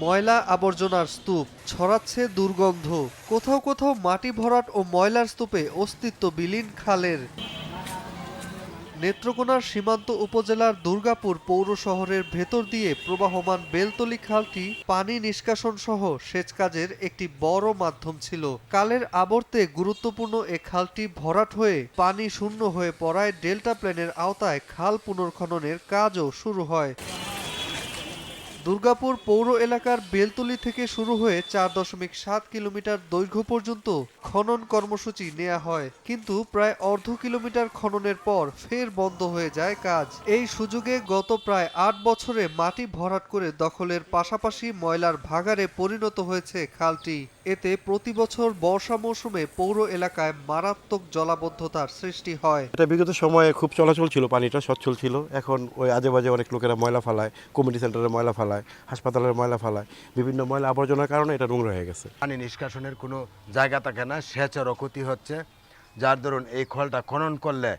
ময়লা আবর্জনার স্তূপ, ছড়াচ্ছে দুর্গন্ধ। কোথাও কোথাও মাটি ভরাট ও ময়লার স্তূপে অস্তিত্ব বিলীন খালের। নেত্রকোনার সীমান্ত উপজেলার দুর্গাপুর পৌর শহরের ভেতর দিয়ে প্রবাহমান বেলতলী খালটি পানি নিষ্কাশন সহ সেচ কাজের একটি বড় মাধ্যম ছিল। কালের আবর্তে গুরুত্বপূর্ণ এ খালটি ভরাট হয়ে পানি শূন্য হয়ে পড়ায় ডেল্টা প্ল্যানের আওতায় খাল পুনর্খননের কাজও শুরু হয়। দুর্গাপুর পৌর এলাকার বেলতলী থেকে শুরু হয়ে ৪.৭ কিলোমিটার দৈর্ঘ্য পর্যন্ত খনন কর্মসূচি নেওয়া হয়, কিন্তু প্রায় অর্ধ কিলোমিটার খননের পর ফের বন্ধ হয়ে যায় কাজ। এই সুযোগে গত প্রায় ৮ বছরে মাটি ভরাট করে দখলের পাশাপাশি ময়লার ভাগাড়ে পরিণত হয়েছে খালটি। এতে প্রতি বছর বর্ষা মৌসুমে পৌর এলাকায় মারাত্মক জলাবদ্ধতার সৃষ্টি হয়। এটা বিগত সময়ে খুব চলাচল ছিল, পানিটা সচ্ছল ছিল। এখন ওই আজে বাজে অনেক লোকেরা ময়লা ফালায়, কমিউনিটি সেন্টারে ময়লা ফালায়, হাসপাতালের ময়লা ফালায়, বিভিন্ন ময়লা আবর্জনার কারণে এটা নোংরা হয়ে গেছে। পানি নিষ্কাশনের কোনো জায়গা থাকে না, সেচেরও ক্ষতি হচ্ছে। যার দরুন এই খলটা খনন করলে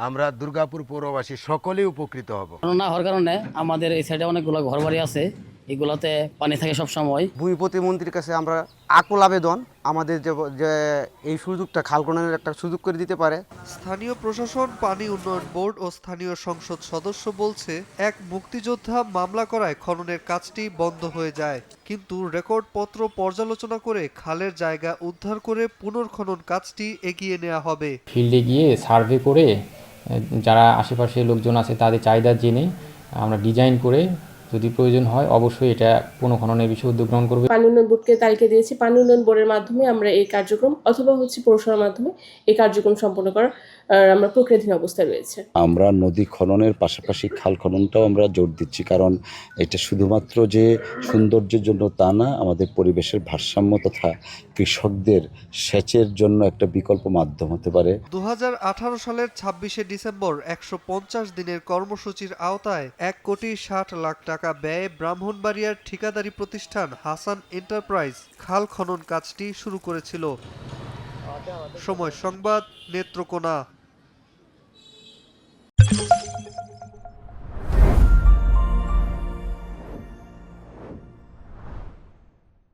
আমরা দুর্গাপুর পৌরবাসী সকলেই উপকৃত হব। না হওয়ার কারণে আমাদের এই সাইডে অনেকগুলো ঘরবাড়ি আছে, এগুলাতে পানি থাকে সব সময়। ভূমি প্রতিমন্ত্রীর কাছে আমরা আকুল আবেদন, আমাদের যে এই সুযোগটা খাল খননের একটা সুযোগ করে দিতে পারে। স্থানীয় প্রশাসন, পানি উন্নয়ন বোর্ড ও স্থানীয় সংসদ সদস্য বলছে, এক মুক্তিযোদ্ধা মামলা করায় খননের কাজটি বন্ধ হয়ে যায়, কিন্তু রেকর্ডপত্র পর্যালোচনা করে খালের জায়গা উদ্ধার করে পুনর্খনন কাজটি এগিয়ে নেওয়া হবে। ফিল্ডে গিয়ে সার্ভে করে যারা আশেপাশে লোকজন আছে তাদের চাহিদা জেনে আমরা ডিজাইন করে যদি প্রয়োজন হয় অবশ্যই এটা পুনঃখননের বিষয়ে উদ্যোগ গ্রহণ করবে। পানি উন্নয়ন বোর্ডকে তালিকা দিয়েছি, পানি উন্নয়ন বোর্ডের মাধ্যমে আমরা এই কার্যক্রম অথবা পৌরসভার মাধ্যমে এই কার্যক্রম সম্পন্ন করার আমরা প্রক্রিয়াধীন অবস্থায় রয়েছে। আমরা নদী খননের পাশাপাশি খাল খননটাও আমরা জোর দিচ্ছি, কারণ এটা শুধুমাত্র যে সৌন্দর্যের জন্য তা না, আমাদের পরিবেশের ভারসাম্য তথা কৃষকদের সেচের জন্য একটা বিকল্প মাধ্যম হতে পারে। ২০১৮ সালের ২৬শে ডিসেম্বর ১৫০ দিনের কর্মসূচির আওতায় ১,৬০,০০,০০০ টাকা ব্যয়ে ব্রাহ্মণবাড়িয়ার ঠিকাদারি প্রতিষ্ঠান হাসান এন্টারপ্রাইজ খাল খনন কাজটি শুরু করেছিল। সময় সংবাদ, নেত্রকোনা।